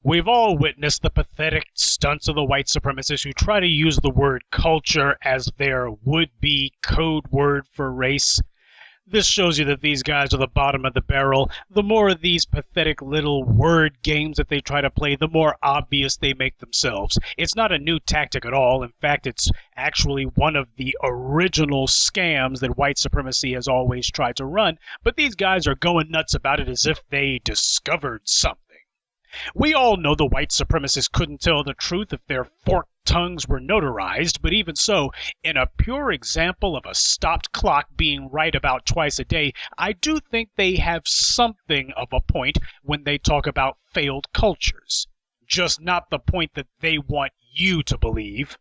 We've all witnessed the pathetic stunts of the white supremacists who try to use the word culture as their would-be code word for race. This shows you that these guys are the bottom of the barrel. The more of these pathetic little word games that they try to play, the more obvious they make themselves. It's not a new tactic at all. In fact, it's actually one of the original scams that white supremacy has always tried to run, but these guys are going nuts about it as if they discovered something. We all know the white supremacists couldn't tell the truth if their forked tongues were notarized, but even so, in a pure example of a stopped clock being right about twice a day, I do think they have something of a point when they talk about failed cultures. Just not the point that they want you to believe.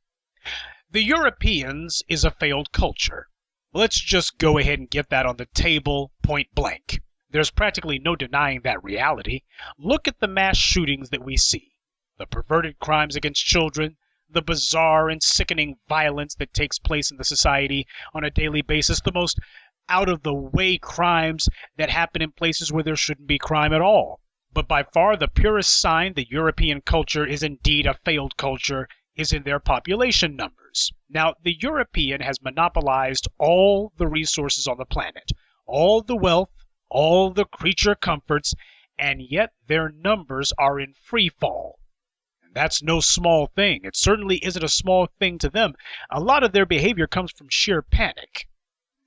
The Europeans is a failed culture. Let's just go ahead and get that on the table point blank. There's practically no denying that reality. Look at the mass shootings that we see, the perverted crimes against children, the bizarre and sickening violence that takes place in the society on a daily basis, the most out-of-the-way crimes that happen in places where there shouldn't be crime at all. But by far the purest sign that European culture is indeed a failed culture is in their population numbers. Now, the European has monopolized all the resources on the planet, all the wealth, all the creature comforts, and yet their numbers are in free fall. And that's no small thing. It certainly isn't a small thing to them. A lot of their behavior comes from sheer panic.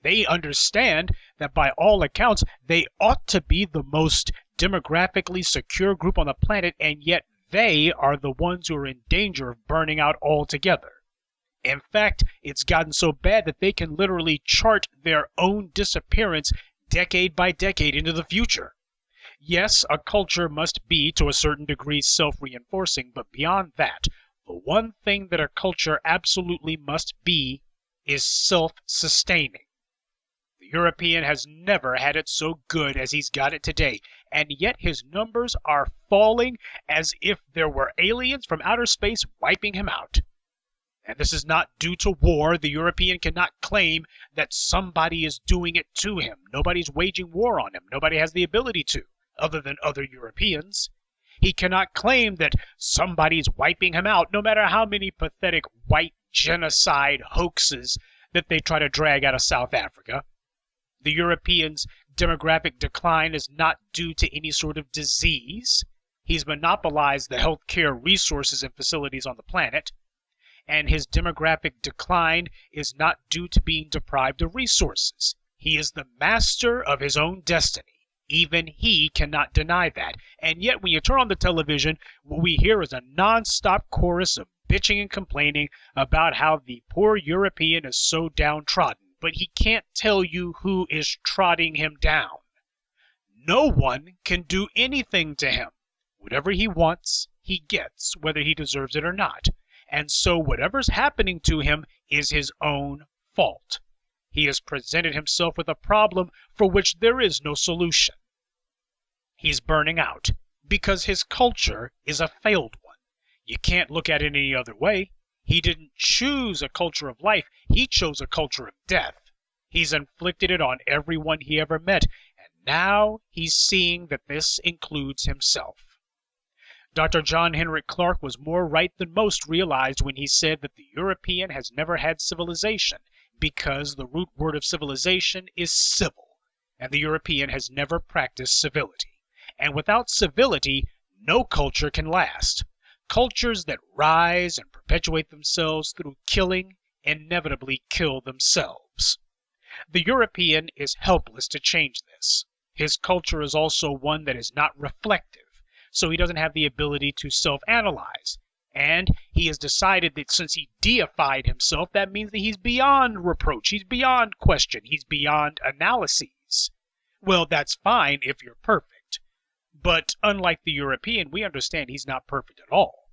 They understand that by all accounts, they ought to be the most demographically secure group on the planet, and yet they are the ones who are in danger of burning out altogether. In fact, it's gotten so bad that they can literally chart their own disappearance decade by decade into the future. Yes, a culture must be to a certain degree self-reinforcing, but beyond that, the one thing that a culture absolutely must be is self-sustaining. The European has never had it so good as he's got it today, and yet his numbers are falling as if there were aliens from outer space wiping him out. And this is not due to war. The European cannot claim that somebody is doing it to him. Nobody's waging war on him. Nobody has the ability to, other than other Europeans. He cannot claim that somebody's wiping him out, no matter how many pathetic white genocide hoaxes that they try to drag out of South Africa. The European's demographic decline is not due to any sort of disease. He's monopolized the healthcare resources and facilities on the planet. And his demographic decline is not due to being deprived of resources. He is the master of his own destiny. Even he cannot deny that. And yet when you turn on the television, what we hear is a non-stop chorus of bitching and complaining about how the poor European is so downtrodden. But he can't tell you who is trotting him down. No one can do anything to him. Whatever he wants, he gets, whether he deserves it or not. And so whatever's happening to him is his own fault. He has presented himself with a problem for which there is no solution. He's burning out because his culture is a failed one. You can't look at it any other way. He didn't choose a culture of life. He chose a culture of death. He's inflicted it on everyone he ever met, and now he's seeing that this includes himself. Dr. John Henrik Clarke was more right than most realized when he said that the European has never had civilization because the root word of civilization is civil, and the European has never practiced civility. And without civility, no culture can last. Cultures that rise and perpetuate themselves through killing inevitably kill themselves. The European is helpless to change this. His culture is also one that is not reflective, so he doesn't have the ability to self-analyze. And he has decided that since he deified himself, that means that he's beyond reproach, he's beyond question, he's beyond analyses. Well, that's fine if you're perfect. But unlike the European, we understand he's not perfect at all.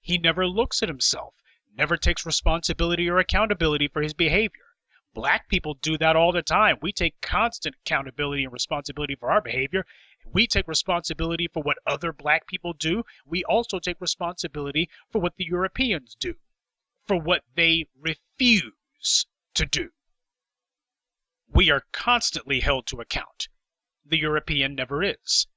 He never looks at himself, never takes responsibility or accountability for his behavior. Black people do that all the time. We take constant accountability and responsibility for our behavior. We take responsibility for what other black people do. We also take responsibility for what the Europeans do, for what they refuse to do. We are constantly held to account. The European never is.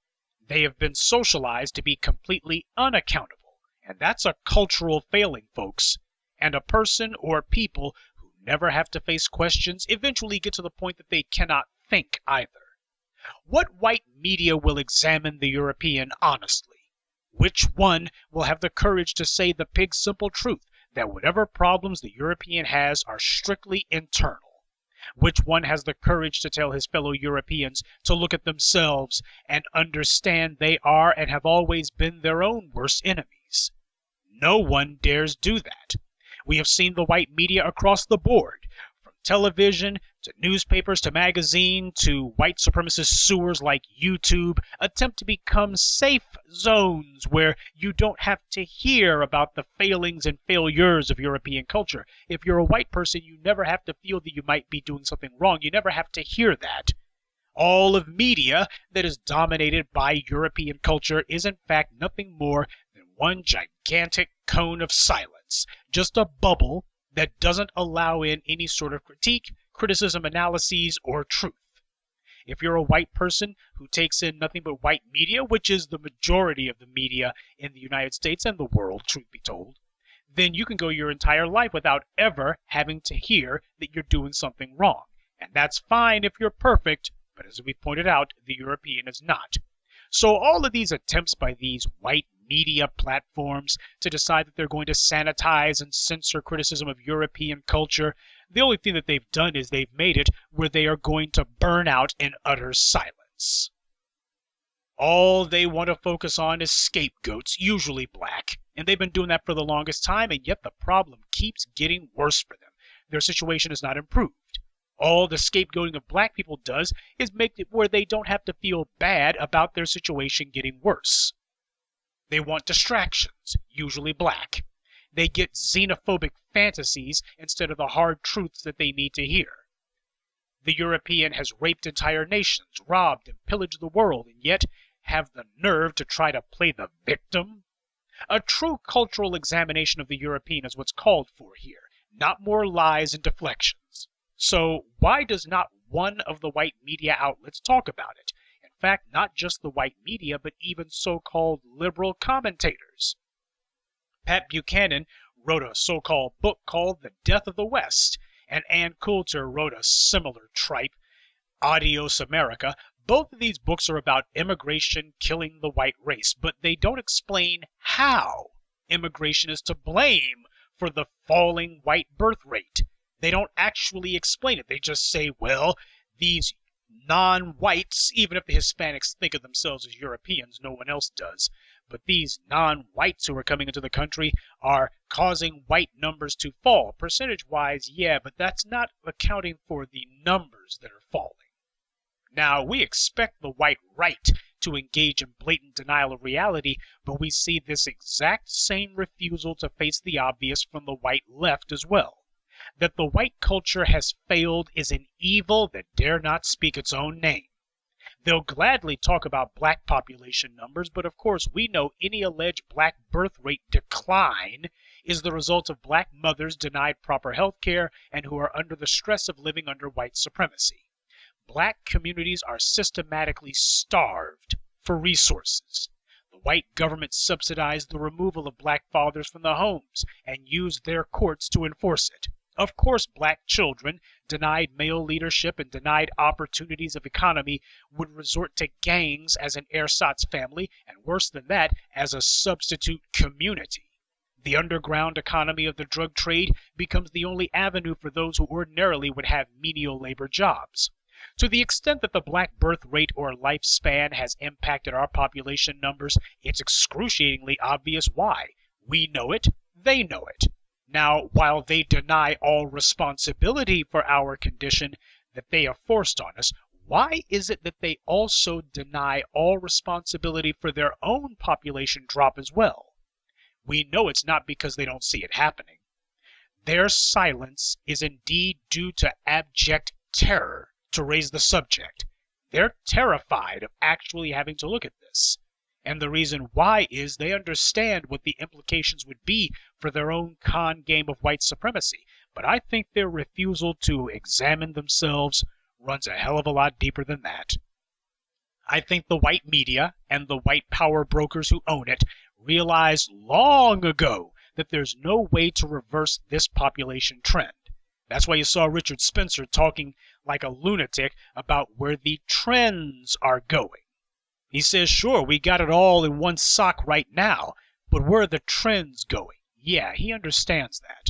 They have been socialized to be completely unaccountable, and that's a cultural failing, folks. And a person or people who never have to face questions eventually get to the point that they cannot think either. What white media will examine the European honestly? Which one will have the courage to say the pig's simple truth that whatever problems the European has are strictly internal? Which one has the courage to tell his fellow Europeans to look at themselves and understand they are and have always been their own worst enemies? No one dares do that. We have seen the white media across the board, from television to newspapers to magazine to white supremacist sewers like YouTube, attempt to become safe zones where you don't have to hear about the failings and failures of European culture. If you're a white person, you never have to feel that you might be doing something wrong. You never have to hear that. All of media that is dominated by European culture is in fact nothing more than one gigantic cone of silence, just a bubble that doesn't allow in any sort of critique, criticism, analyses, or truth. If you're a white person who takes in nothing but white media, which is the majority of the media in the United States and the world, truth be told, then you can go your entire life without ever having to hear that you're doing something wrong. And that's fine if you're perfect, but as we pointed out, the European is not. So all of these attempts by these white media platforms to decide that they're going to sanitize and censor criticism of European culture, the only thing that they've done is they've made it where they are going to burn out in utter silence. All they want to focus on is scapegoats, usually black, and they've been doing that for the longest time, and yet the problem keeps getting worse for them. Their situation is not improved. All the scapegoating of black people does is make it where they don't have to feel bad about their situation getting worse. They want distractions, usually black. They get xenophobic fantasies instead of the hard truths that they need to hear. The European has raped entire nations, robbed and pillaged the world, and yet have the nerve to try to play the victim? A true cultural examination of the European is what's called for here, not more lies and deflections. So why does not one of the white media outlets talk about it? In fact, not just the white media, but even so-called liberal commentators. Pat Buchanan wrote a so-called book called The Death of the West, and Ann Coulter wrote a similar tripe, Adios America. Both of these books are about immigration killing the white race, but they don't explain how immigration is to blame for the falling white birth rate. They don't actually explain it. They just say, well, these non-whites, even if the Hispanics think of themselves as Europeans, no one else does, but these non-whites who are coming into the country are causing white numbers to fall. Percentage-wise, yeah, but that's not accounting for the numbers that are falling. Now, we expect the white right to engage in blatant denial of reality, but we see this exact same refusal to face the obvious from the white left as well. That the white culture has failed is an evil that dare not speak its own name. They'll gladly talk about black population numbers, but of course we know any alleged black birth rate decline is the result of black mothers denied proper health care and who are under the stress of living under white supremacy. Black communities are systematically starved for resources. The white government subsidized the removal of black fathers from the homes and used their courts to enforce it. Of course, black children, denied male leadership and denied opportunities of economy, would resort to gangs as an ersatz family, and worse than that, as a substitute community. The underground economy of the drug trade becomes the only avenue for those who ordinarily would have menial labor jobs. To the extent that the black birth rate or lifespan has impacted our population numbers, it's excruciatingly obvious why. We know it, they know it. Now, while they deny all responsibility for our condition that they have forced on us, why is it that they also deny all responsibility for their own population drop as well? We know it's not because they don't see it happening. Their silence is indeed due to abject terror to raise the subject. They're terrified of actually having to look at this. And the reason why is they understand what the implications would be for their own con game of white supremacy. But I think their refusal to examine themselves runs a hell of a lot deeper than that. I think the white media and the white power brokers who own it realized long ago that there's no way to reverse this population trend. That's why you saw Richard Spencer talking like a lunatic about where the trends are going. He says, sure, we got it all in one sock right now, but where are the trends going? Yeah, he understands that.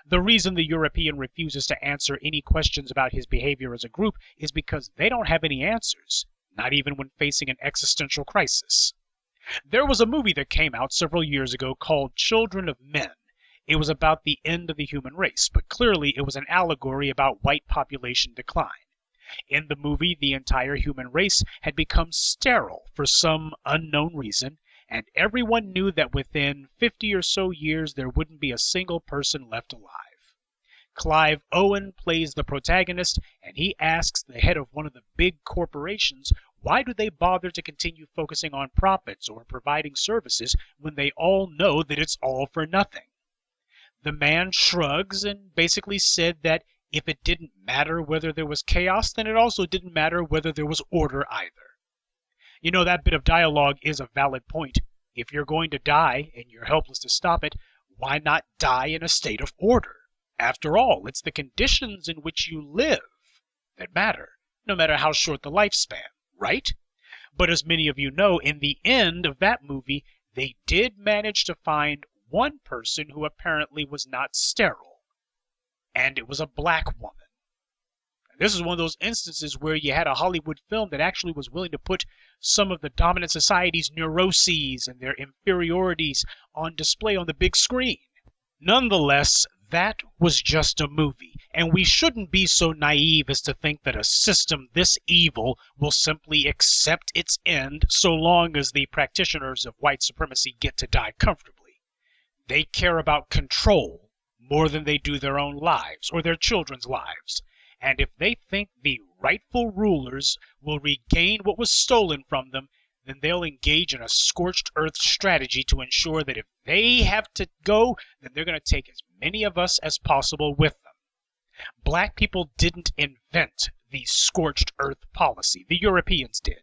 The reason the European refuses to answer any questions about his behavior as a group is because they don't have any answers, not even when facing an existential crisis. There was a movie that came out several years ago called Children of Men. It was about the end of the human race, but clearly it was an allegory about white population decline. In the movie, the entire human race had become sterile for some unknown reason, and everyone knew that within 50 or so years there wouldn't be a single person left alive. Clive Owen plays the protagonist, and he asks the head of one of the big corporations, why do they bother to continue focusing on profits or providing services when they all know that it's all for nothing? The man shrugs and basically said that if it didn't matter whether there was chaos, then it also didn't matter whether there was order either. You know, that bit of dialogue is a valid point. If you're going to die and you're helpless to stop it, why not die in a state of order? After all, it's the conditions in which you live that matter, no matter how short the lifespan, right? But as many of you know, in the end of that movie, they did manage to find one person who apparently was not sterile, and it was a black woman. This is one of those instances where you had a Hollywood film that actually was willing to put some of the dominant society's neuroses and their inferiorities on display on the big screen. Nonetheless, that was just a movie, and we shouldn't be so naive as to think that a system this evil will simply accept its end so long as the practitioners of white supremacy get to die comfortably. They care about control more than they do their own lives or their children's lives. And if they think the rightful rulers will regain what was stolen from them, then they'll engage in a scorched earth strategy to ensure that if they have to go, then they're going to take as many of us as possible with them. Black people didn't invent the scorched earth policy. The Europeans did.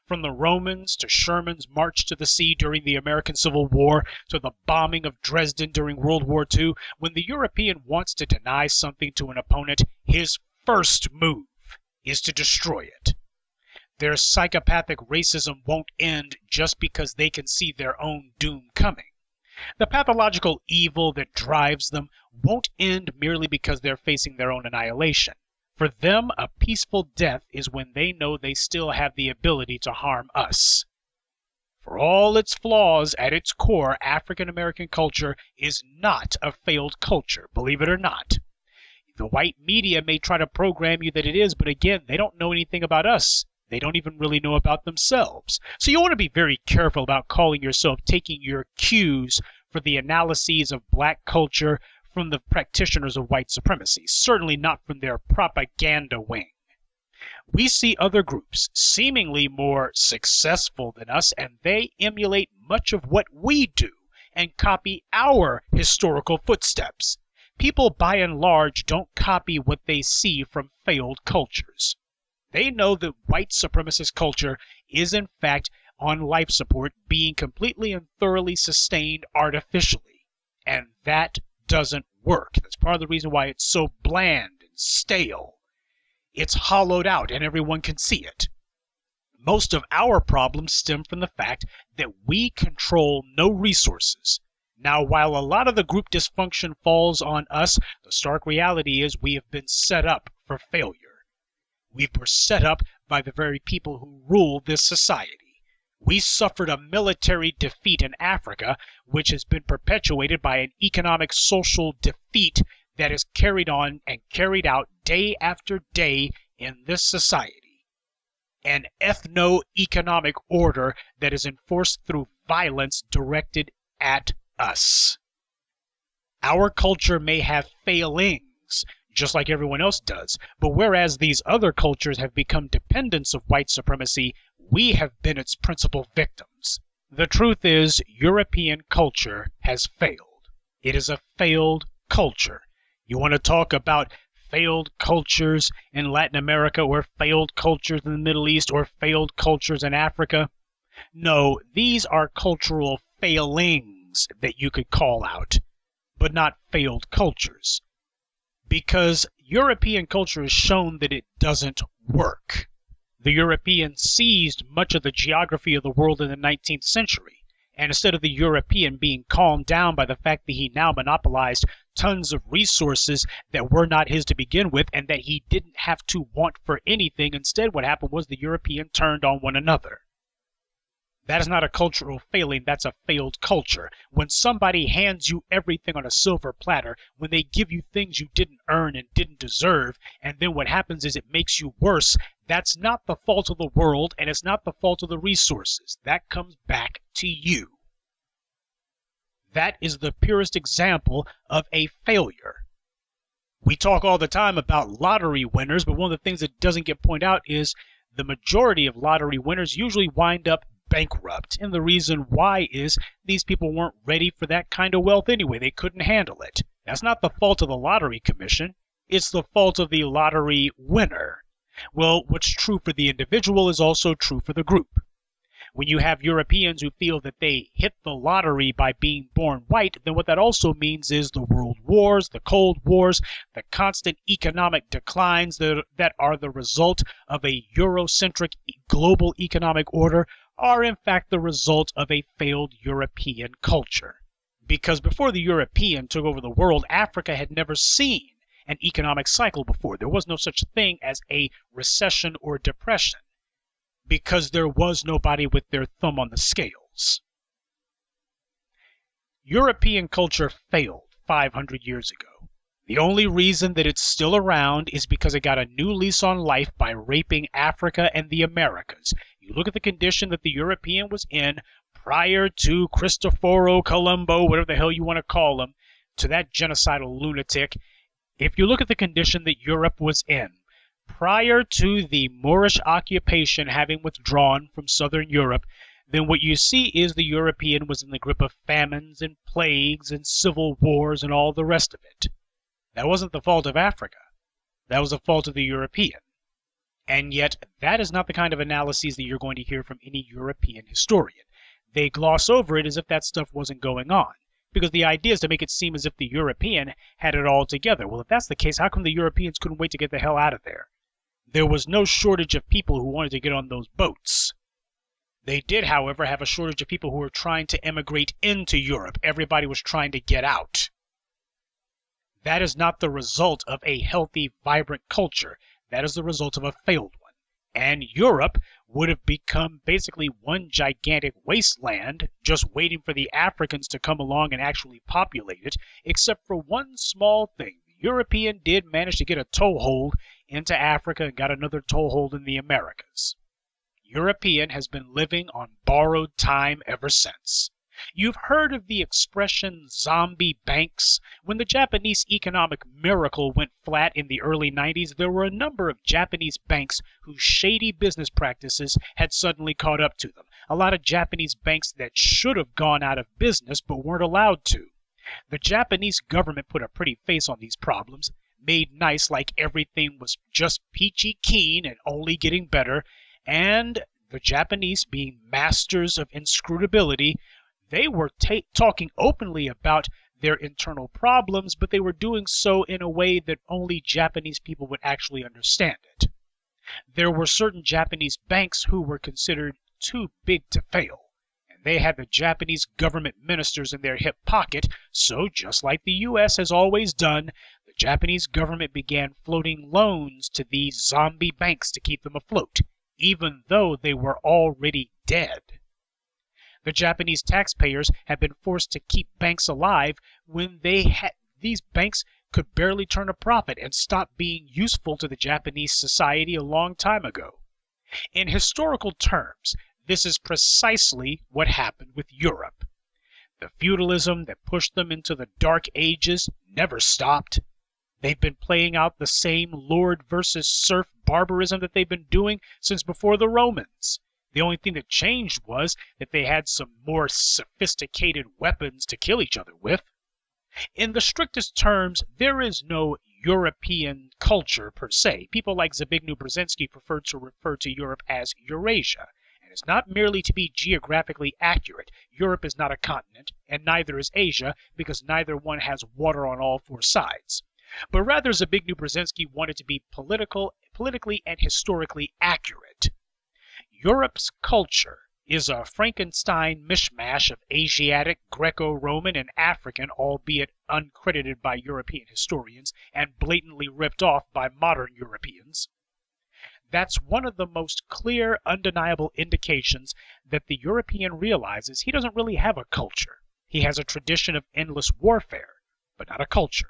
From the Romans to Sherman's march to the sea during the American Civil War to the bombing of Dresden during World War II, when the European wants to deny something to an opponent, his first move is to destroy it. Their psychopathic racism won't end just because they can see their own doom coming. The pathological evil that drives them won't end merely because they're facing their own annihilation. For them, a peaceful death is when they know they still have the ability to harm us. For all its flaws, at its core, African American culture is not a failed culture, believe it or not. The white media may try to program you that it is, but again, they don't know anything about us. They don't even really know about themselves. So you want to be very careful about calling yourself taking your cues for the analyses of black culture from the practitioners of white supremacy, certainly not from their propaganda wing. We see other groups seemingly more successful than us, and they emulate much of what we do and copy our historical footsteps. People, by and large, don't copy what they see from failed cultures. They know that white supremacist culture is, in fact, on life support, being completely and thoroughly sustained artificially. And that doesn't work. That's part of the reason why it's so bland and stale. It's hollowed out and everyone can see it. Most of our problems stem from the fact that we control no resources. Now, while a lot of the group dysfunction falls on us, the stark reality is we have been set up for failure. We were set up by the very people who rule this society. We suffered a military defeat in Africa, which has been perpetuated by an economic social defeat that is carried on and carried out day after day in this society. An ethno-economic order that is enforced through violence directed at us. Our culture may have failings, just like everyone else does, but whereas these other cultures have become dependents of white supremacy, we have been its principal victims. The truth is, European culture has failed. It is a failed culture. You want to talk about failed cultures in Latin America or failed cultures in the Middle East or failed cultures in Africa. No, these are cultural failings that you could call out, but not failed cultures. Because European culture has shown that it doesn't work. The Europeans seized much of the geography of the world in the 19th century, and instead of the European being calmed down by the fact that he now monopolized tons of resources that were not his to begin with and that he didn't have to want for anything, instead what happened was the European turned on one another. That is not a cultural failing, that's a failed culture. When somebody hands you everything on a silver platter, when they give you things you didn't earn and didn't deserve, and then what happens is it makes you worse, that's not the fault of the world, and it's not the fault of the resources. That comes back to you. That is the purest example of a failure. We talk all the time about lottery winners, but one of the things that doesn't get pointed out is the majority of lottery winners usually wind up bankrupt. And the reason why is these people weren't ready for that kind of wealth anyway. They couldn't handle it. That's not the fault of the lottery commission. It's the fault of the lottery winner. Well, what's true for the individual is also true for the group. When you have Europeans who feel that they hit the lottery by being born white, then what that also means is the world wars, the Cold Wars, the constant economic declines that are the result of a Eurocentric global economic order are in fact the result of a failed European culture. Because before the European took over the world, Africa had never seen an economic cycle before. There was no such thing as a recession or depression, because there was nobody with their thumb on the scales. European culture failed 500 years ago. The only reason that it's still around is because it got a new lease on life by raping Africa and the Americas. You look at the condition that the European was in prior to Cristoforo Colombo, whatever the hell you want to call him, to that genocidal lunatic. If you look at the condition that Europe was in prior to the Moorish occupation having withdrawn from southern Europe, then what you see is the European was in the grip of famines and plagues and civil wars and all the rest of it. That wasn't the fault of Africa. That was the fault of the European. And yet, that is not the kind of analyses that you're going to hear from any European historian. They gloss over it as if that stuff wasn't going on, because the idea is to make it seem as if the European had it all together. Well, if that's the case, how come the Europeans couldn't wait to get the hell out of there? There was no shortage of people who wanted to get on those boats. They did, however, have a shortage of people who were trying to emigrate into Europe. Everybody was trying to get out. That is not the result of a healthy, vibrant culture. That is the result of a failed one. And Europe would have become basically one gigantic wasteland, just waiting for the Africans to come along and actually populate it, except for one small thing. The European did manage to get a toehold into Africa and got another toehold in the Americas. European has been living on borrowed time ever since. You've heard of the expression zombie banks. When the Japanese economic miracle went flat in the early 90s, there were a number of Japanese banks whose shady business practices had suddenly caught up to them. A lot of Japanese banks that should have gone out of business but weren't allowed to. The Japanese government put a pretty face on these problems, made nice like everything was just peachy keen and only getting better, and the Japanese, being masters of inscrutability, they were talking openly about their internal problems, but they were doing so in a way that only Japanese people would actually understand it. There were certain Japanese banks who were considered too big to fail, and they had the Japanese government ministers in their hip pocket, so just like the U.S. has always done, the Japanese government began floating loans to these zombie banks to keep them afloat, even though they were already dead. The Japanese taxpayers had been forced to keep banks alive when these banks could barely turn a profit and stopped being useful to the Japanese society a long time ago. In historical terms, this is precisely what happened with Europe. The feudalism that pushed them into the Dark Ages never stopped. They've been playing out the same lord versus serf barbarism that they've been doing since before the Romans. The only thing that changed was that they had some more sophisticated weapons to kill each other with. In the strictest terms, there is no European culture per se. People like Zbigniew Brzezinski prefer to refer to Europe as Eurasia. And it's not merely to be geographically accurate. Europe is not a continent, and neither is Asia, because neither one has water on all four sides. But rather, Zbigniew Brzezinski wanted to be politically and historically accurate. Europe's culture is a Frankenstein mishmash of Asiatic, Greco-Roman, and African, albeit uncredited by European historians and blatantly ripped off by modern Europeans. That's one of the most clear, undeniable indications that the European realizes he doesn't really have a culture. He has a tradition of endless warfare, but not a culture.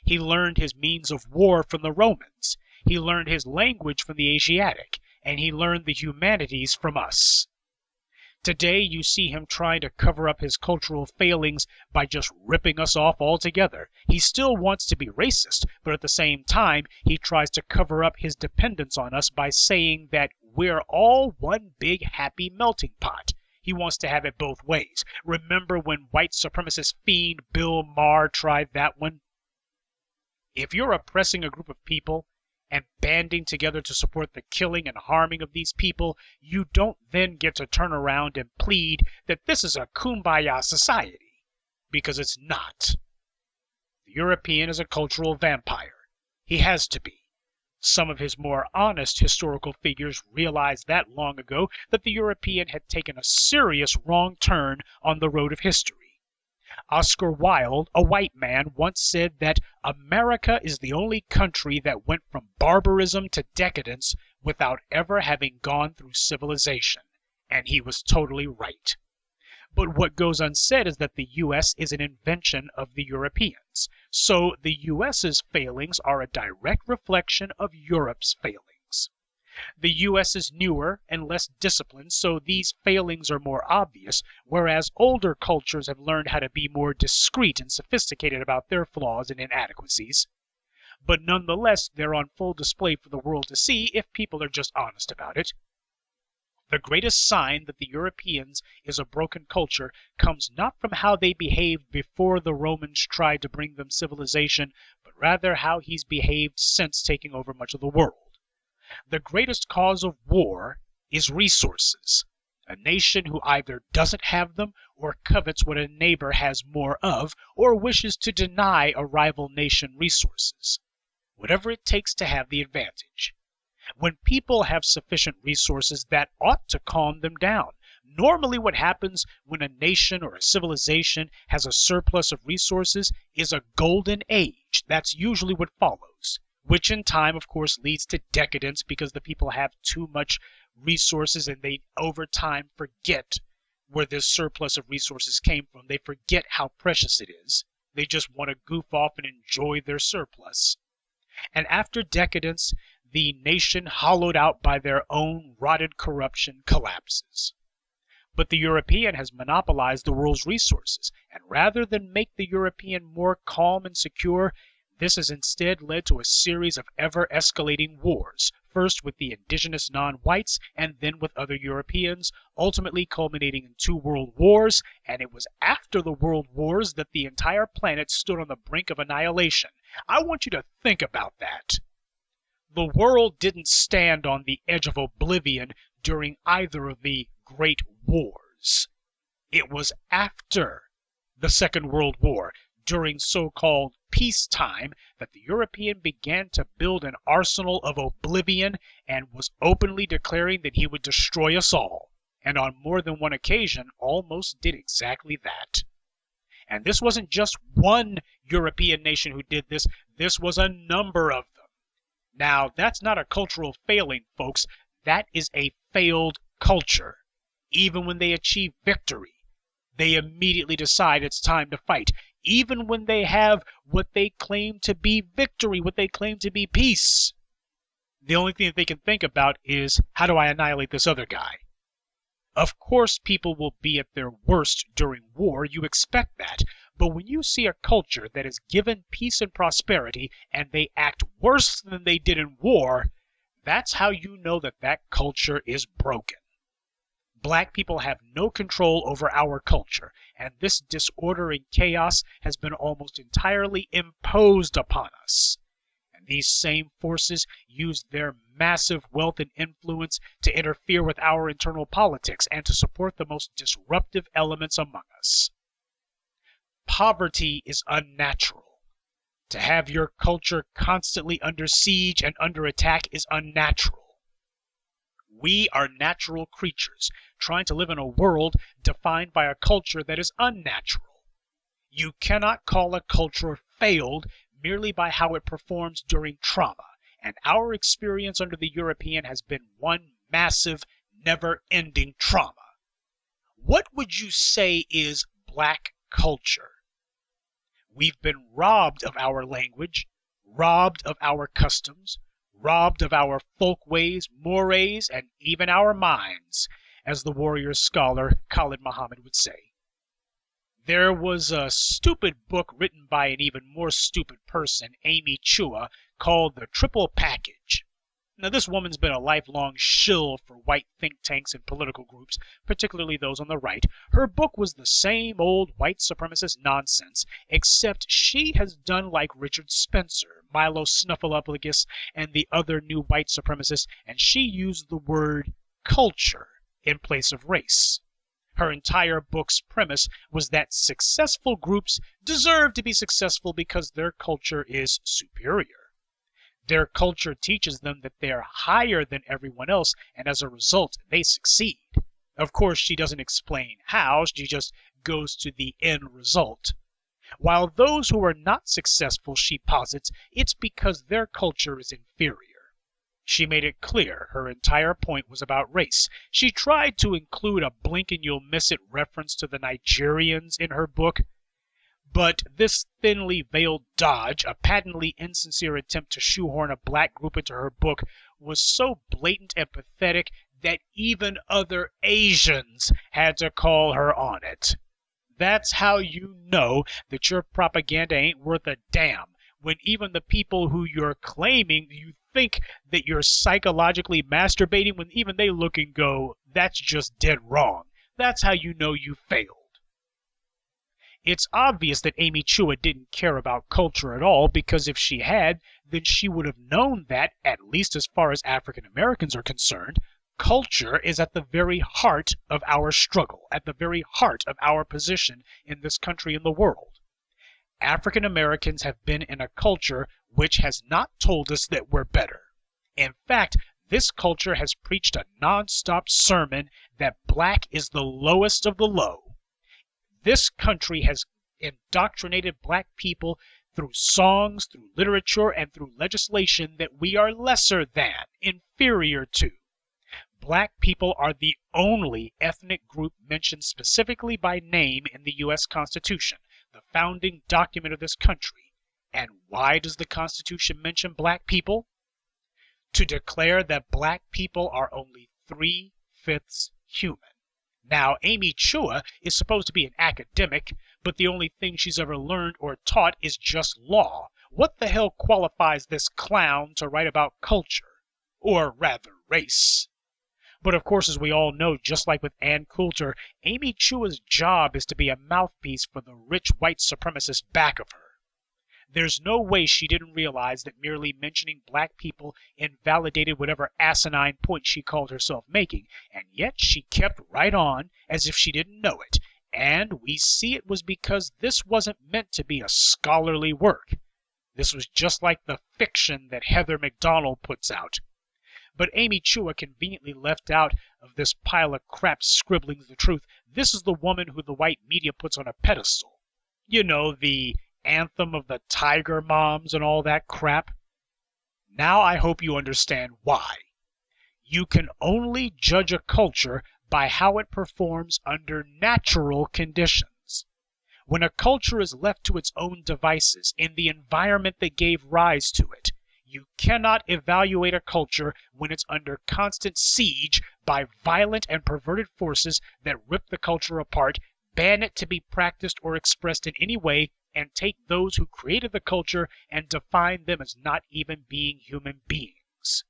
He learned his means of war from the Romans. He learned his language from the Asiatic, and he learned the humanities from us. Today, you see him trying to cover up his cultural failings by just ripping us off altogether. He still wants to be racist, but at the same time, he tries to cover up his dependence on us by saying that we're all one big happy melting pot. He wants to have it both ways. Remember when white supremacist fiend Bill Maher tried that one? If you're oppressing a group of people and banding together to support the killing and harming of these people, you don't then get to turn around and plead that this is a kumbaya society, because it's not. The European is a cultural vampire. He has to be. Some of his more honest historical figures realized that long ago that the European had taken a serious wrong turn on the road of history. Oscar Wilde, a white man, once said that America is the only country that went from barbarism to decadence without ever having gone through civilization, and he was totally right. But what goes unsaid is that the U.S. is an invention of the Europeans, so the U.S.'s failings are a direct reflection of Europe's failings. The U.S. is newer and less disciplined, so these failings are more obvious, whereas older cultures have learned how to be more discreet and sophisticated about their flaws and inadequacies. But nonetheless, they're on full display for the world to see if people are just honest about it. The greatest sign that the Europeans is a broken culture comes not from how they behaved before the Romans tried to bring them civilization, but rather how he's behaved since taking over much of the world. The greatest cause of war is resources. A nation who either doesn't have them or covets what a neighbor has more of, or wishes to deny a rival nation resources. Whatever it takes to have the advantage. When people have sufficient resources, that ought to calm them down. Normally what happens when a nation or a civilization has a surplus of resources is a golden age. That's usually what follows, which in time, of course, leads to decadence because the people have too much resources and they, over time, forget where this surplus of resources came from. They forget how precious it is. They just want to goof off and enjoy their surplus. And after decadence, the nation, hollowed out by their own rotted corruption, collapses. But the European has monopolized the world's resources, and rather than make the European more calm and secure, this has instead led to a series of ever-escalating wars, first with the indigenous non-whites and then with other Europeans, ultimately culminating in 2 world wars, and it was after the world wars that the entire planet stood on the brink of annihilation. I want you to think about that. The world didn't stand on the edge of oblivion during either of the great wars. It was after the Second World War, during so-called peacetime, that the European began to build an arsenal of oblivion and was openly declaring that he would destroy us all, and on more than one occasion almost did exactly that. And this wasn't just one European nation who did this, this was a number of them. Now, that's not a cultural failing, folks, that is a failed culture. Even when they achieve victory, they immediately decide it's time to fight. Even when they have what they claim to be victory, what they claim to be peace. The only thing that they can think about is, how do I annihilate this other guy? Of course, people will be at their worst during war, you expect that. But when you see a culture that is given peace and prosperity, and they act worse than they did in war, that's how you know that that culture is broken. Black people have no control over our culture, and this disorder and chaos has been almost entirely imposed upon us. These same forces use their massive wealth and influence to interfere with our internal politics and to support the most disruptive elements among us. Poverty is unnatural. To have your culture constantly under siege and under attack is unnatural. We are natural creatures trying to live in a world defined by a culture that is unnatural. You cannot call a culture failed merely by how it performs during trauma, and our experience under the European has been one massive, never-ending trauma. What would you say is black culture? We've been robbed of our language, robbed of our customs, robbed of our folkways, mores, and even our minds, as the warrior scholar Khalid Muhammad would say. There was a stupid book written by an even more stupid person, Amy Chua, called The Triple Package. Now, this woman's been a lifelong shill for white think tanks and political groups, particularly those on the right. Her book was the same old white supremacist nonsense, except she has done like Richard Spencer, Milo Snuffleupagus, and the other new white supremacists, and she used the word culture in place of race. Her entire book's premise was that successful groups deserve to be successful because their culture is superior. Their culture teaches them that they're higher than everyone else, and as a result, they succeed. Of course, she doesn't explain how, she just goes to the end result. While those who are not successful, she posits, it's because their culture is inferior. She made it clear her entire point was about race. She tried to include a blink-and-you'll-miss-it reference to the Nigerians in her book, but this thinly veiled dodge, a patently insincere attempt to shoehorn a black group into her book, was so blatant and pathetic that even other Asians had to call her on it. That's how you know that your propaganda ain't worth a damn, when even the people who you're claiming you think that you're psychologically masturbating, when even they look and go, that's just dead wrong. That's how you know you failed. It's obvious that Amy Chua didn't care about culture at all, because if she had, then she would have known that, at least as far as African Americans are concerned, culture is at the very heart of our struggle, at the very heart of our position in this country and the world. African Americans have been in a culture which has not told us that we're better. In fact, this culture has preached a non-stop sermon that black is the lowest of the low. This country has indoctrinated black people through songs, through literature, and through legislation that we are lesser than, inferior to. Black people are the only ethnic group mentioned specifically by name in the U.S. Constitution, the founding document of this country. And why does the Constitution mention black people? To declare that black people are only 3/5 human. Now, Amy Chua is supposed to be an academic, but the only thing she's ever learned or taught is just law. What the hell qualifies this clown to write about culture? Or rather, race? But of course, as we all know, just like with Ann Coulter, Amy Chua's job is to be a mouthpiece for the rich white supremacists back of her. There's no way she didn't realize that merely mentioning black people invalidated whatever asinine point she called herself making, and yet she kept right on as if she didn't know it, and we see it was because this wasn't meant to be a scholarly work. This was just like the fiction that Heather McDonald puts out. But Amy Chua conveniently left out of this pile of crap scribblings the truth. This is the woman who the white media puts on a pedestal. You know, the anthem of the Tiger Moms and all that crap. Now I hope you understand why. You can only judge a culture by how it performs under natural conditions. When a culture is left to its own devices in the environment that gave rise to it, you cannot evaluate a culture when it's under constant siege by violent and perverted forces that rip the culture apart, ban it to be practiced or expressed in any way, and take those who created the culture and define them as not even being human beings.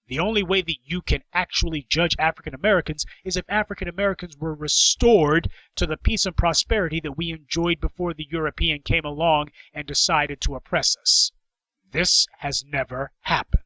The only way that you can actually judge African Americans is if African Americans were restored to the peace and prosperity that we enjoyed before the European came along and decided to oppress us. This has never happened.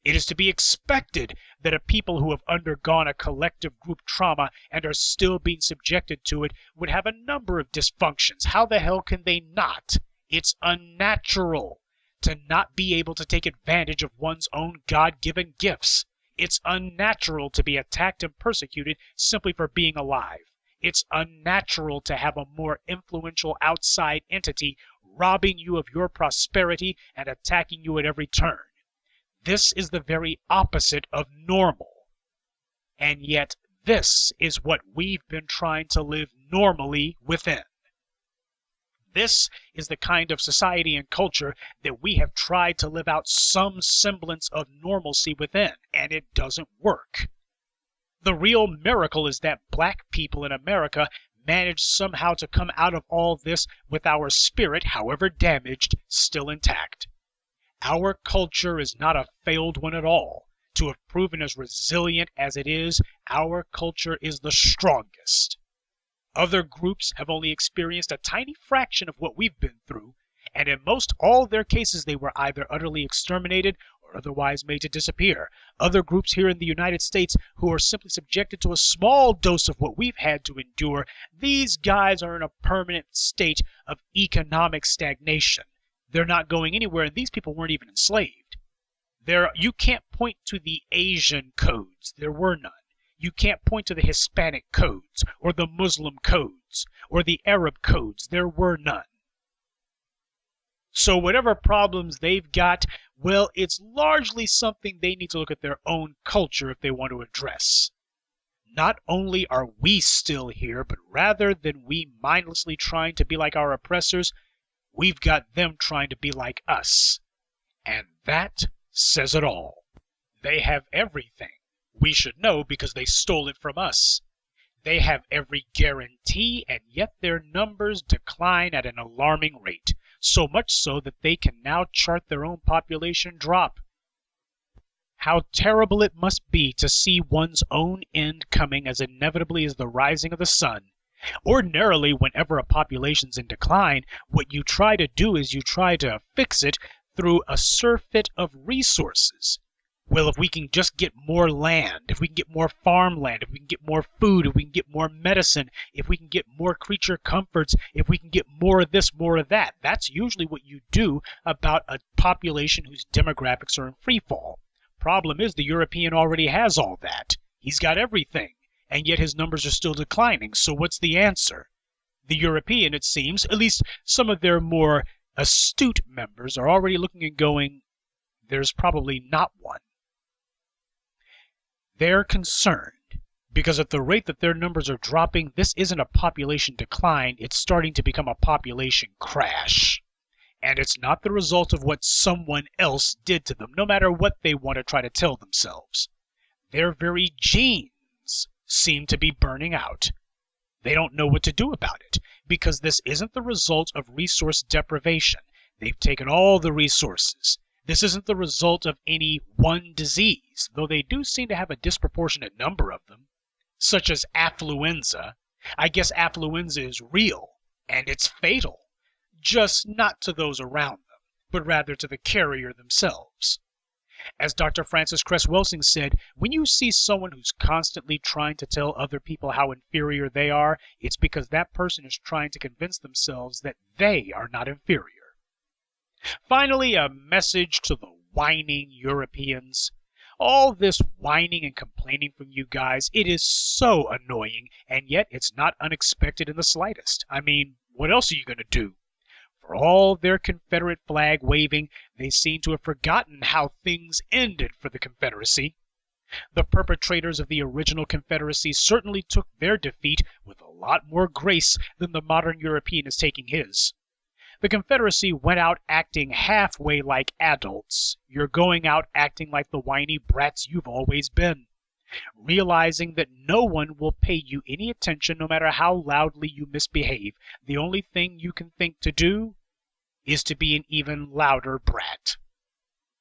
It is to be expected that a people who have undergone a collective group trauma and are still being subjected to it would have a number of dysfunctions. How the hell can they not? It's unnatural to not be able to take advantage of one's own God-given gifts. It's unnatural to be attacked and persecuted simply for being alive. It's unnatural to have a more influential outside entity robbing you of your prosperity and attacking you at every turn. This is the very opposite of normal. And yet, this is what we've been trying to live normally within. This is the kind of society and culture that we have tried to live out some semblance of normalcy within, and it doesn't work. The real miracle is that black people in America managed somehow to come out of all this with our spirit, however damaged, still intact. Our culture is not a failed one at all. To have proven as resilient as it is, our culture is the strongest. Other groups have only experienced a tiny fraction of what we've been through, and in most all their cases they were either utterly exterminated or otherwise made to disappear. Other groups here in the United States who are simply subjected to a small dose of what we've had to endure, these guys are in a permanent state of economic stagnation. They're not going anywhere, and these people weren't even enslaved. You can't point to the Asian codes. There were none. You can't point to the Hispanic codes, or the Muslim codes, or the Arab codes. There were none. So whatever problems they've got, well, it's largely something they need to look at their own culture if they want to address. Not only are we still here, but rather than we mindlessly trying to be like our oppressors, we've got them trying to be like us. And that says it all. They have everything. We should know because they stole it from us. They have every guarantee, and yet their numbers decline at an alarming rate, so much so that they can now chart their own population drop. How terrible it must be to see one's own end coming as inevitably as the rising of the sun. Ordinarily, whenever a population's in decline, what you try to do is you try to fix it through a surfeit of resources. Well, if we can just get more land, if we can get more farmland, if we can get more food, if we can get more medicine, if we can get more creature comforts, if we can get more of this, more of that, that's usually what you do about a population whose demographics are in free fall. Problem is, the European already has all that. He's got everything, and yet his numbers are still declining. So what's the answer? The European, it seems, at least some of their more astute members, are already looking and going, there's probably not one. They're concerned because at the rate that their numbers are dropping, this isn't a population decline, it's starting to become a population crash. And it's not the result of what someone else did to them, no matter what they want to try to tell themselves. Their very genes seem to be burning out. They don't know what to do about it, because this isn't the result of resource deprivation. They've taken all the resources. This isn't the result of any one disease, though they do seem to have a disproportionate number of them, such as affluenza. I guess affluenza is real, and it's fatal, just not to those around them, but rather to the carrier themselves. As Dr. Francis Cress Welsing said, when you see someone who's constantly trying to tell other people how inferior they are, it's because that person is trying to convince themselves that they are not inferior. Finally, a message to the whining Europeans. All this whining and complaining from you guys, it is so annoying, and yet it's not unexpected in the slightest. I mean, what else are you going to do? For all their Confederate flag waving, they seem to have forgotten how things ended for the Confederacy. The perpetrators of the original Confederacy certainly took their defeat with a lot more grace than the modern European is taking his. The Confederacy went out acting halfway like adults. You're going out acting like the whiny brats you've always been, realizing that no one will pay you any attention no matter how loudly you misbehave. The only thing you can think to do is to be an even louder brat.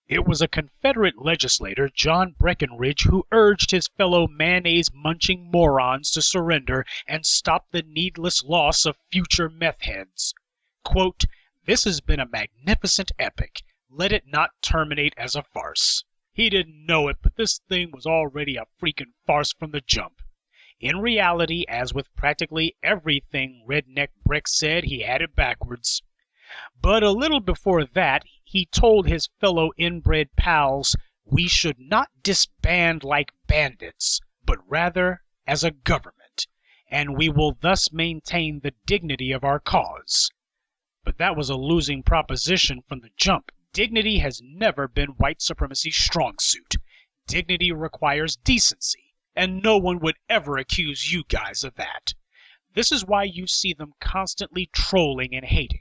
It was a Confederate legislator, John Breckinridge, who urged his fellow mayonnaise-munching morons to surrender and stop the needless loss of future meth heads. Quote, "This has been a magnificent epic. let it not terminate as a farce. He didn't know it, but this thing was already a freaking farce from the jump. In reality, as with practically everything Redneck Brick said, he had it backwards. But a little before that, he told his fellow inbred pals we should not disband like bandits, but rather as a government, and we will thus maintain the dignity of our cause. But that was a losing proposition from the jump. Dignity has never been white supremacy's strong suit. Dignity requires decency, and no one would ever accuse you guys of that. This is why you see them constantly trolling and hating.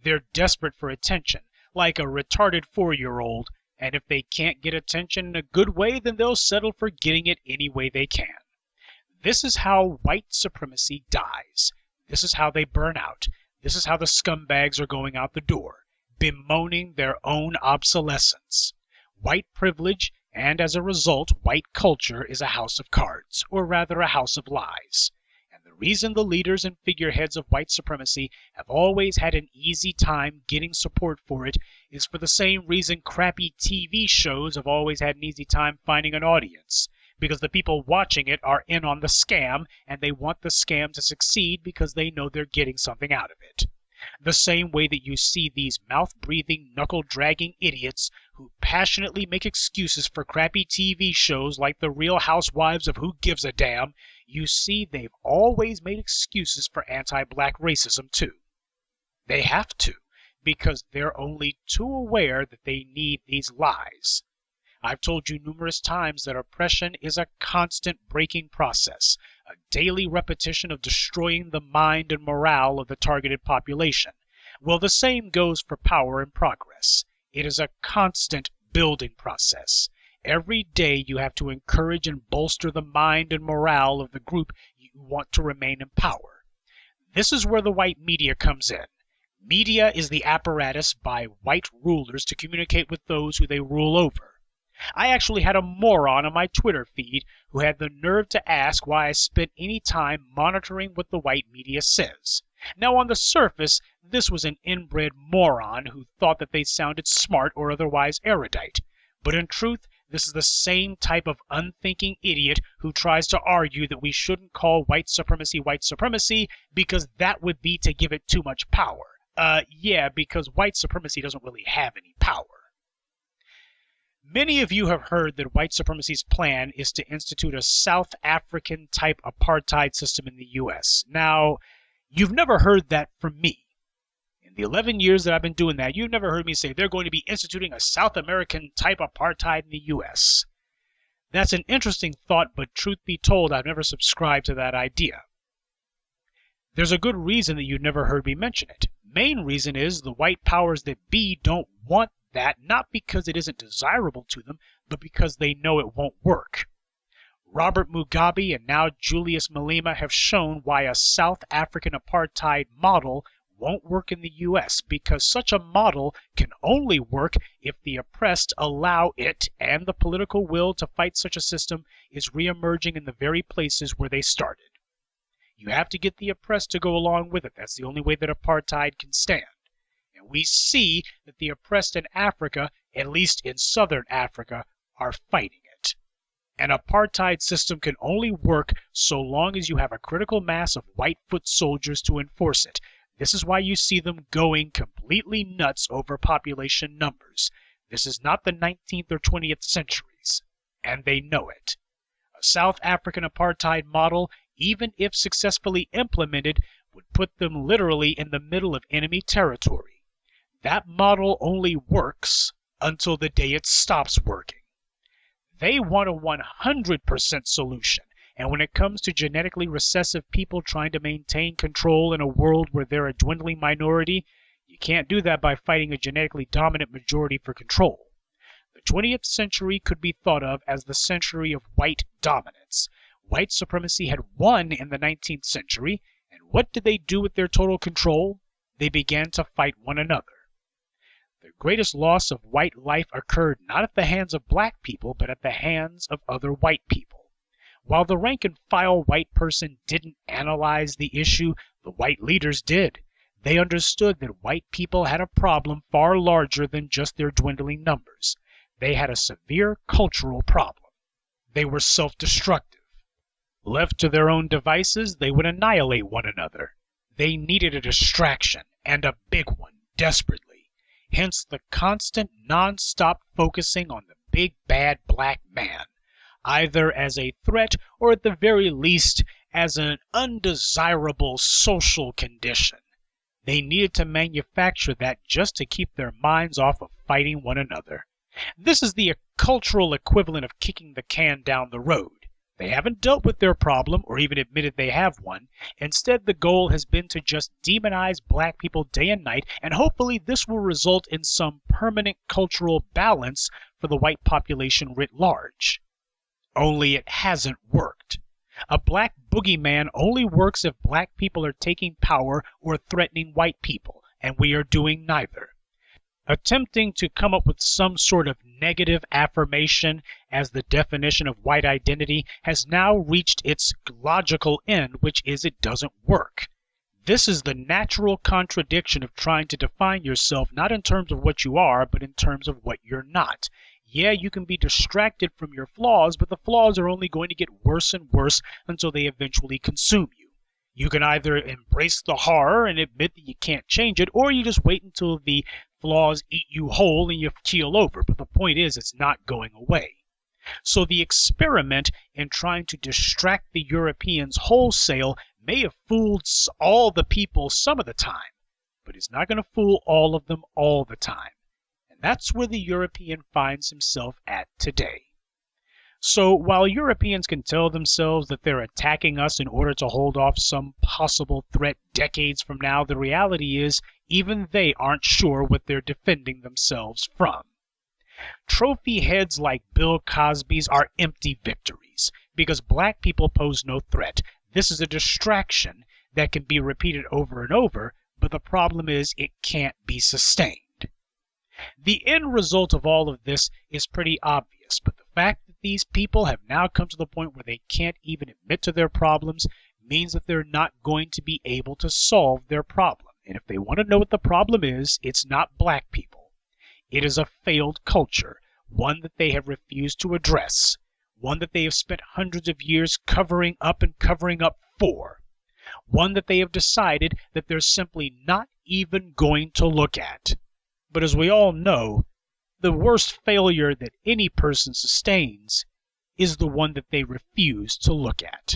They're desperate for attention, like a retarded 4-year-old, and if they can't get attention in a good way, then they'll settle for getting it any way they can. This is how white supremacy dies. This is how they burn out. This is how the scumbags are going out the door, bemoaning their own obsolescence. White privilege, and as a result, white culture, is a house of cards, or rather a house of lies. And the reason the leaders and figureheads of white supremacy have always had an easy time getting support for it is for the same reason crappy TV shows have always had an easy time finding an audience. Because the people watching it are in on the scam, and they want the scam to succeed because they know they're getting something out of it. The same way that you see these mouth-breathing, knuckle-dragging idiots who passionately make excuses for crappy TV shows like The Real Housewives of Who Gives a Damn, you see they've always made excuses for anti-black racism too. They have to, because they're only too aware that they need these lies. I've told you numerous times that oppression is a constant breaking process, a daily repetition of destroying the mind and morale of the targeted population. Well, the same goes for power and progress. It is a constant building process. Every day you have to encourage and bolster the mind and morale of the group you want to remain in power. This is where the white media comes in. Media is the apparatus by white rulers to communicate with those who they rule over. I actually had a moron on my Twitter feed who had the nerve to ask why I spent any time monitoring what the white media says. Now, on the surface, this was an inbred moron who thought that they sounded smart or otherwise erudite. But in truth, this is the same type of unthinking idiot who tries to argue that we shouldn't call white supremacy because that would be to give it too much power. Yeah, because white supremacy doesn't really have any power. Many of you have heard that white supremacy's plan is to institute a South African-type apartheid system in the U.S. Now, you've never heard that from me. In the 11 years that I've been doing that, you've never heard me say they're going to be instituting a South American-type apartheid in the U.S. That's an interesting thought, but truth be told, I've never subscribed to that idea. There's a good reason that you've never heard me mention it. Main reason is the white powers that be don't want that, not because it isn't desirable to them, but because they know it won't work. Robert Mugabe and now Julius Malema have shown why a South African apartheid model won't work in the U.S., because such a model can only work if the oppressed allow it, and the political will to fight such a system is re-emerging in the very places where they started. You have to get the oppressed to go along with it. That's the only way that apartheid can stand. And we see that the oppressed in Africa, at least in southern Africa, are fighting it. An apartheid system can only work so long as you have a critical mass of white foot soldiers to enforce it. This is why you see them going completely nuts over population numbers. This is not the 19th or 20th centuries, and they know it. A South African apartheid model, even if successfully implemented, would put them literally in the middle of enemy territory. That model only works until the day it stops working. They want a 100% solution, and when it comes to genetically recessive people trying to maintain control in a world where they're a dwindling minority, you can't do that by fighting a genetically dominant majority for control. The 20th century could be thought of as the century of white dominance. White supremacy had won in the 19th century, and what did they do with their total control? They began to fight one another. The greatest loss of white life occurred not at the hands of black people, but at the hands of other white people. While the rank-and-file white person didn't analyze the issue, the white leaders did. They understood that white people had a problem far larger than just their dwindling numbers. They had a severe cultural problem. They were self-destructive. Left to their own devices, they would annihilate one another. They needed a distraction, and a big one, desperately. Hence the constant, non-stop focusing on the big bad black man, either as a threat or at the very least as an undesirable social condition. They needed to manufacture that just to keep their minds off of fighting one another. This is the cultural equivalent of kicking the can down the road. They haven't dealt with their problem or even admitted they have one. Instead, the goal has been to just demonize black people day and night, and hopefully this will result in some permanent cultural balance for the white population writ large. Only it hasn't worked. A black boogeyman only works if black people are taking power or threatening white people, and we are doing neither. Attempting to come up with some sort of negative affirmation as the definition of white identity has now reached its logical end, which is it doesn't work. This is the natural contradiction of trying to define yourself not in terms of what you are, but in terms of what you're not. Yeah, you can be distracted from your flaws, but the flaws are only going to get worse and worse until they eventually consume you. You can either embrace the horror and admit that you can't change it, or you just wait until the flaws eat you whole and you keel over. But the point is, it's not going away. So the experiment in trying to distract the Europeans wholesale may have fooled all the people some of the time, but it's not going to fool all of them all the time. And that's where the European finds himself at today. So while Europeans can tell themselves that they're attacking us in order to hold off some possible threat decades from now, the reality is even they aren't sure what they're defending themselves from. Trophy heads like Bill Cosby's are empty victories because black people pose no threat. This is a distraction that can be repeated over and over, but the problem is it can't be sustained. The end result of all of this is pretty obvious, but the fact that these people have now come to the point where they can't even admit to their problems means that they're not going to be able to solve their problem. And if they want to know what the problem is, it's not black people. It is a failed culture, one that they have refused to address, one that they have spent hundreds of years covering up and covering up for, one that they have decided that they're simply not even going to look at. But as we all know, the worst failure that any person sustains is the one that they refuse to look at.